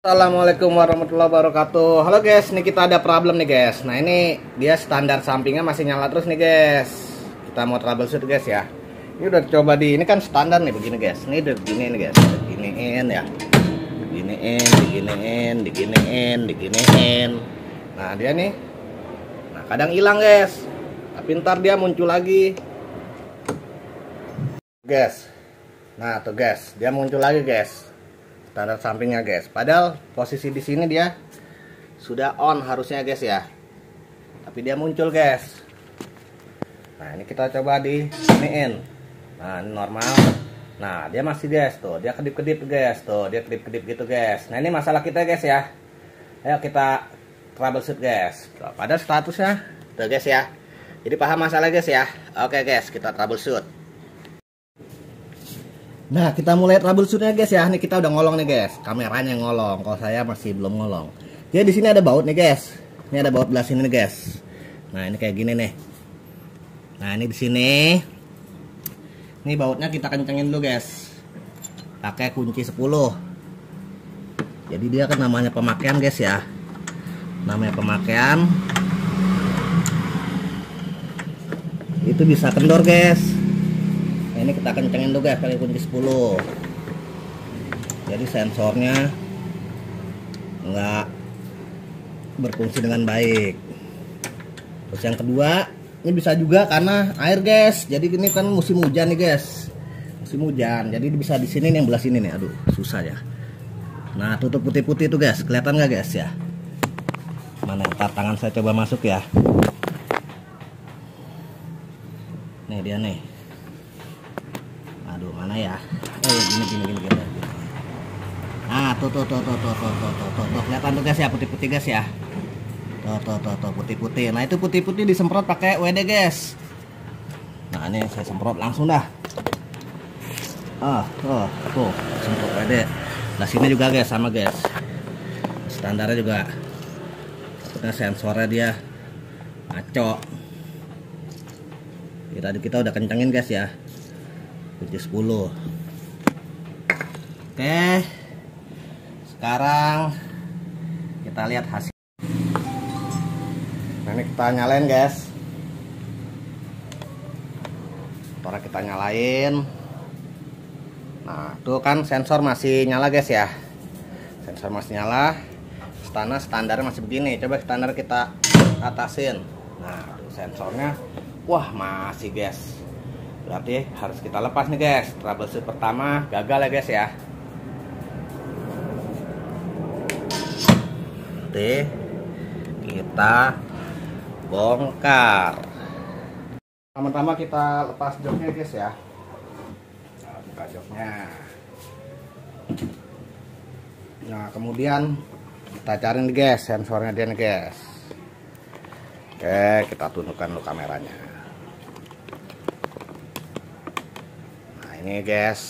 Assalamualaikum warahmatullahi wabarakatuh. Halo guys, ini kita ada problem nih guys. Nah ini dia standar sampingnya masih nyala terus nih guys. Kita mau troubleshoot guys ya. Ini udah coba ini kan standar nih begini guys. Ini udah begini nih guys. Diginiin ya. Diginiin. Nah dia nih. Nah kadang hilang guys. Tapi ntar dia muncul lagi. Guys. Nah tuh guys, dia muncul lagi guys. Standar sampingnya guys, padahal posisi di sini dia sudah on harusnya guys ya, tapi dia muncul guys. Nah ini kita coba di siniin. Nah ini normal. Nah dia masih guys tuh, dia kedip-kedip guys tuh, dia kedip-kedip gitu guys. Nah ini masalah kita guys ya. Ayo kita troubleshoot guys. Tuh, padahal statusnya tuh guys ya. Jadi paham masalah guys ya. Oke guys, kita troubleshoot. Nah kita mulai troubleshootnya guys ya. Nih kita udah ngolong nih guys. Kameranya ngolong. Kalau saya masih belum ngolong. Jadi di sini ada baut nih guys. Ini ada baut belah sini nih guys. Nah ini kayak gini nih. Nah ini di sini. Ini bautnya kita kencengin dulu guys. Pakai kunci 10. Jadi dia kan namanya pemakaian guys ya. Namanya pemakaian. Itu bisa kendor guys. Nah, ini kita kencengin dulu guys pakai kunci 10. Jadi sensornya nggak berfungsi dengan baik. Terus yang kedua, ini bisa juga karena air guys. Jadi ini kan musim hujan nih guys. Musim hujan. Jadi bisa di sini nih, yang belah sini nih. Aduh, susah ya. Nah, tutup putih-putih itu guys. Kelihatan nggak guys ya? Mana ntar tangan saya coba masuk ya. Nih dia nih. Aduh mana ya? Gini. Nah tuh kelihatan tuh guys ya, putih-putih guys ya. Tuh putih-putih. Nah itu putih-putih disemprot pakai WD guys. Nah ini saya semprot langsung dah. Tuh semprot WD. Nah sini juga guys sama guys. Standarnya juga. Takutnya sensornya dia ngaco. Tadi kita udah kencengin guys ya. Kunci 10. Oke. Sekarang kita lihat hasil. Nah, ini kita nyalain guys. Motornya kita nyalain. Nah, tuh kan sensor masih nyala guys ya. Sensor masih nyala. Standarnya masih begini. Coba standar kita atasin. Nah, tuh sensornya wah, masih guys. Berarti harus kita lepas nih guys. Troubleshoot pertama gagal ya guys ya. Nanti kita bongkar. Pertama kita lepas joknya guys ya. Nah, buka joknya. Nah kemudian kita cari nih guys sensornya dia nih guys. Oke, kita tundukkan dulu kameranya. Ini guys,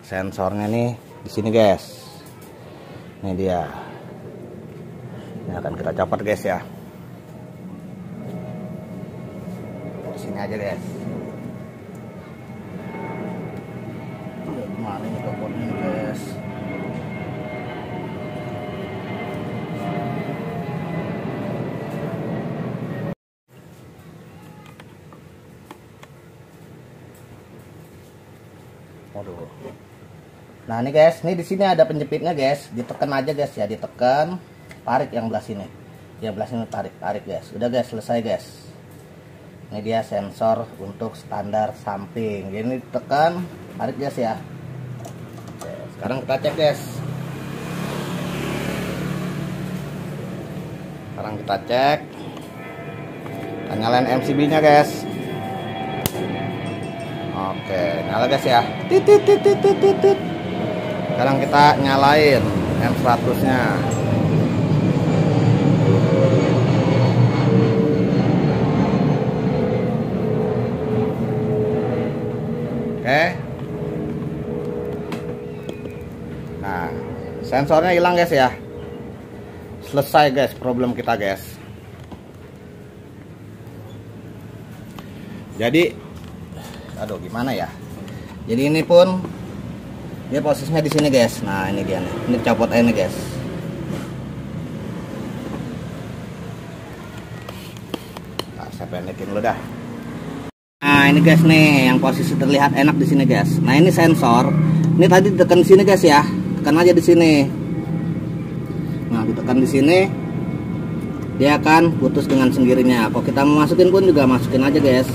sensornya nih di sini guys. Ini dia. Ini akan kita copot guys ya. Di sini aja guys. Gimana ini copotnya guys? Aduh. Nah ini guys, ini di sini ada penjepitnya guys, ditekan aja guys ya, ditekan, tarik yang belah sini, yang belah sini tarik guys. Udah guys, selesai guys. Ini dia sensor untuk standar samping. Jadi ditekan, tarik guys ya. Oke, sekarang kita cek guys. Sekarang kita cek, kita nyalain MCB-nya guys. Oke, nyala guys ya. Tit. Sekarang kita nyalain M100-nya. Oke. Nah, sensornya hilang guys ya. Selesai guys problem kita guys. Jadi aduh gimana ya. Jadi ini pun Dia posisinya di sini guys. Nah ini dia nih, ini copot aja nih guys. Nah, saya pendekin dulu dah. Nah ini guys nih, yang posisi terlihat enak di sini guys. Nah ini sensor. Ini tadi tekan di sini guys ya, tekan aja di sini. Nah ditekan di sini, dia akan putus dengan sendirinya. Kalau kita mau masukin pun juga masukin aja guys.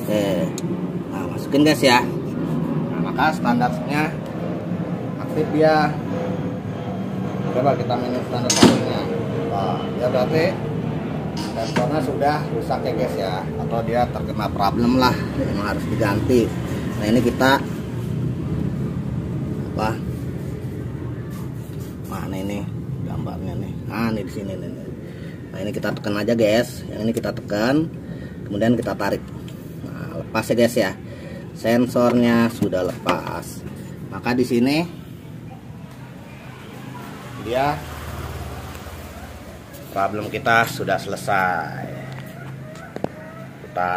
Oke, nah masukin guys ya. Nah, maka standarnya aktif dia. Coba kita mainin standar sampingnya. Nah, dia berarti sensornya sudah rusak ya guys ya, atau dia terkena problem lah, memang harus diganti. Nah ini kita apa? Mana ini gambarnya nih? Ah ini di sini nih. Nah ini kita tekan aja guys, yang ini kita tekan, kemudian kita tarik. Nah lepas ya guys ya, sensornya sudah lepas. Maka di sini dia problem kita sudah selesai. Kita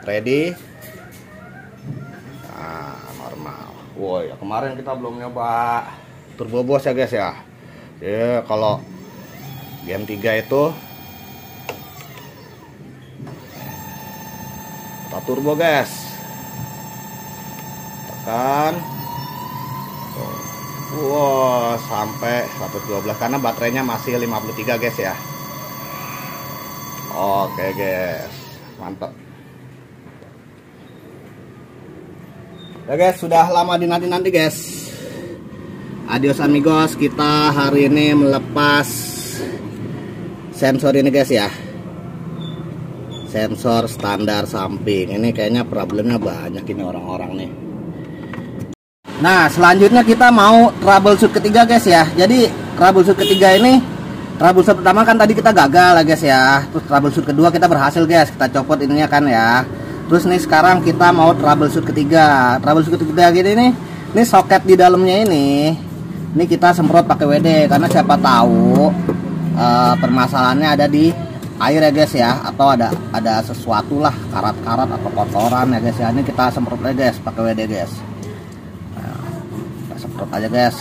ready. Nah, normal. Woi, kemarin kita belum nyoba turbo bos ya guys ya. Jadi kalau GM3 itu kita turbo guys. Tekan. Wow, sampai 112 karena baterainya masih 53 guys ya. Oke guys, mantap. Ya guys, sudah lama dinanti-nanti guys. Adios amigos, kita hari ini melepas sensor ini guys ya. Sensor standar samping. Ini kayaknya problemnya banyak ini orang-orang nih. Nah selanjutnya kita mau troubleshoot ketiga guys ya. Jadi troubleshoot ketiga ini, troubleshoot pertama kan tadi kita gagal ya guys ya. Terus troubleshoot kedua kita berhasil guys, kita copot ininya kan ya. Terus nih sekarang kita mau troubleshoot ketiga. Troubleshoot ketiga gini nih, ini soket di dalamnya ini kita semprot pakai WD karena siapa tahu permasalahannya ada di air ya guys ya, atau ada sesuatu lah, karat-karat atau kotoran ya guys ya. Ini kita semprot aja guys pakai WD guys. Semprot aja guys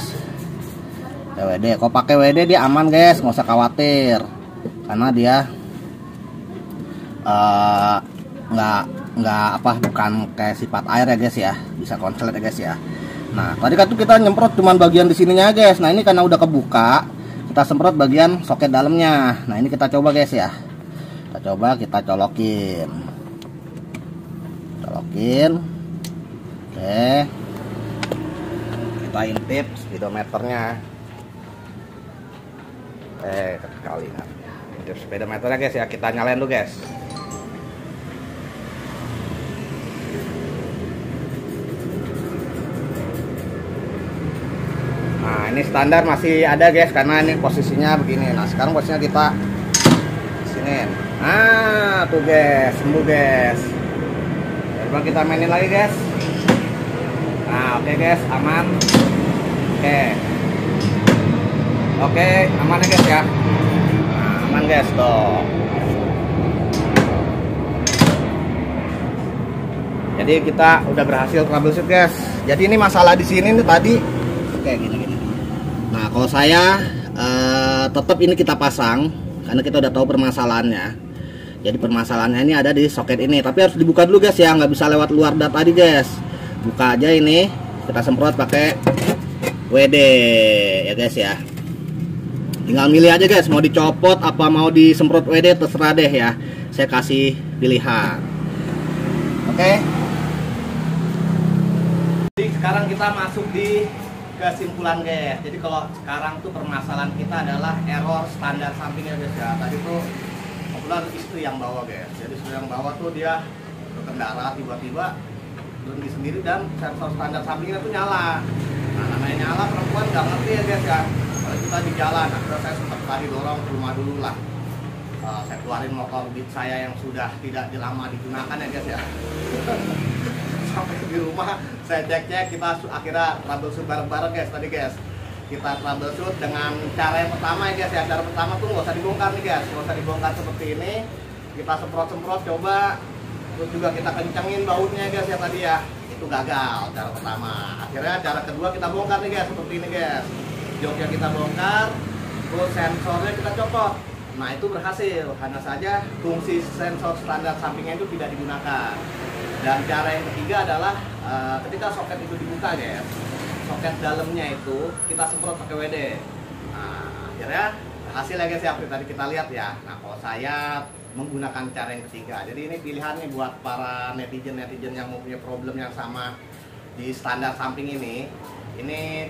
WD. Kalau pakai WD dia aman guys, nggak usah khawatir karena dia nggak apa, bukan kayak sifat air ya guys ya, bisa konslet ya guys ya. Nah tadi kan tuh kita nyemprot cuman bagian di sininya guys. Nah ini karena udah kebuka, kita semprot bagian soket dalamnya. Nah ini kita coba guys ya, kita coba, kita colokin. Oke, kita intip speedometernya. Kali intip speedometernya guys ya, kita nyalain dulu guys. Nah ini standar masih ada guys, karena ini posisinya begini. Nah sekarang posisinya kita sini. Nah tuh guys, sembuh guys. Coba kita mainin lagi guys. Nah oke guys, aman. Oke, aman ya guys ya. Nah, aman guys tuh. Jadi kita udah berhasil troubleshoot guys. Jadi ini masalah di sini nih tadi kayak gini. Nah kalau saya tetap ini kita pasang karena kita udah tahu permasalahannya. Jadi permasalahannya ini ada di soket ini, tapi harus dibuka dulu guys ya, nggak bisa lewat luar dat tadi guys. Buka aja ini, kita semprot pakai WD ya guys ya. Tinggal milih aja guys, mau dicopot apa mau disemprot WD terserah deh ya. Saya kasih pilihan. Oke. Jadi sekarang kita masuk di kesimpulan guys. Jadi kalau sekarang tuh permasalahan kita adalah error standar sampingnya guys ya. Tadi tuh kebetulan istri yang bawa guys. Jadi istri yang bawa tuh dia berkendara tiba-tiba berhenti sendiri dan sensor standar sampingnya tuh nyala. Nah namanya nyala, perempuan nggak ngerti ya guys ya. Kalau kita di jalan, akhirnya saya sempat tadi dorong ke rumah dulu lah. Saya keluarin motor Beat saya yang sudah tidak lama digunakan ya guys ya. Sampai di rumah saya cek-cek, kita akhirnya troubleshoot bareng-bareng guys tadi guys. Kita troubleshoot dengan cara yang pertama ya guys ya. Cara pertama tuh nggak usah dibongkar nih guys, nggak usah dibongkar seperti ini. Kita semprot-semprot coba, terus juga kita kencengin bautnya guys ya tadi ya. itu gagal cara pertama. Akhirnya cara kedua kita bongkar nih guys, seperti ini guys. Joknya kita bongkar, terus sensornya kita copot. Nah itu berhasil, hanya saja fungsi sensor standar sampingnya itu tidak digunakan. Dan cara yang ketiga adalah ketika soket itu dibuka guys, soket dalamnya itu kita semprot pakai WD. Nah akhirnya berhasil ya guys ya, seperti tadi kita lihat ya. Nah kalau saya menggunakan cara yang ketiga, jadi ini pilihannya buat para netizen yang mau punya problem yang sama di standar samping ini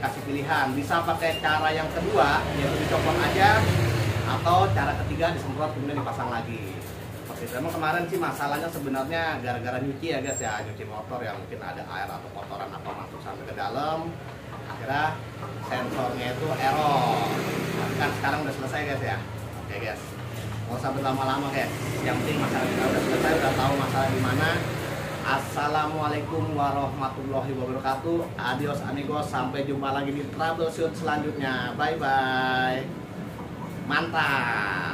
kasih pilihan, bisa pakai cara yang kedua yaitu dicopot aja, atau cara ketiga disemprot kemudian dipasang lagi. Seperti itu. Memang kemarin sih masalahnya sebenarnya gara-gara nyuci ya guys ya, nyuci motor yang mungkin ada air atau kotoran apa masuk sampai ke dalam, akhirnya sensornya itu error. Tapi kan sekarang udah selesai guys ya. Oke guys, nggak usah berlama-lama guys, yang penting masalah kita udah selesai, udah tahu masalah di mana. Assalamualaikum warahmatullahi wabarakatuh. Adios amigos, sampai jumpa lagi di troubleshoot selanjutnya. Bye bye. Mantap.